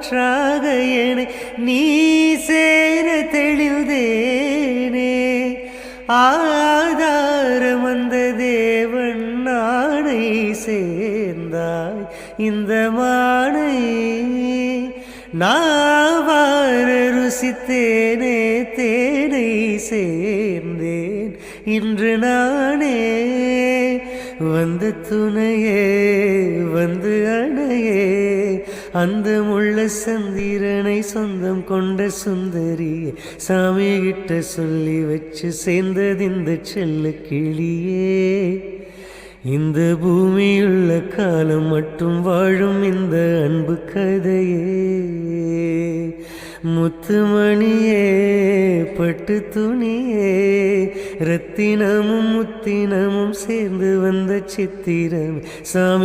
காற்றாக என்னை நீ சேர தெளிந்தேனே. ஆதாரம் வந்த தேவன் நானை சேர்ந்தாய் இந்த மானை. நாவார ருசித்தேனே தேனை சேர்ந்தேன் இன்று நானே. வந்த துணையே வந்து அணையே அந்த முள்ள சந்திரனை சொந்தம் கொண்ட சுந்தரியே. சாமி கிட்ட சொல்லி வச்சு சேர்ந்தது இந்த செல்ல கிளியே. இந்த பூமியுள்ள காலம் மட்டும் வாழும் இந்த அன்பு கதையே. முத்துமணியே பட்டு துணியே ரத்தினமும் முத்தினமும் சேர்ந்து வந்த சித்திரம் சாமி.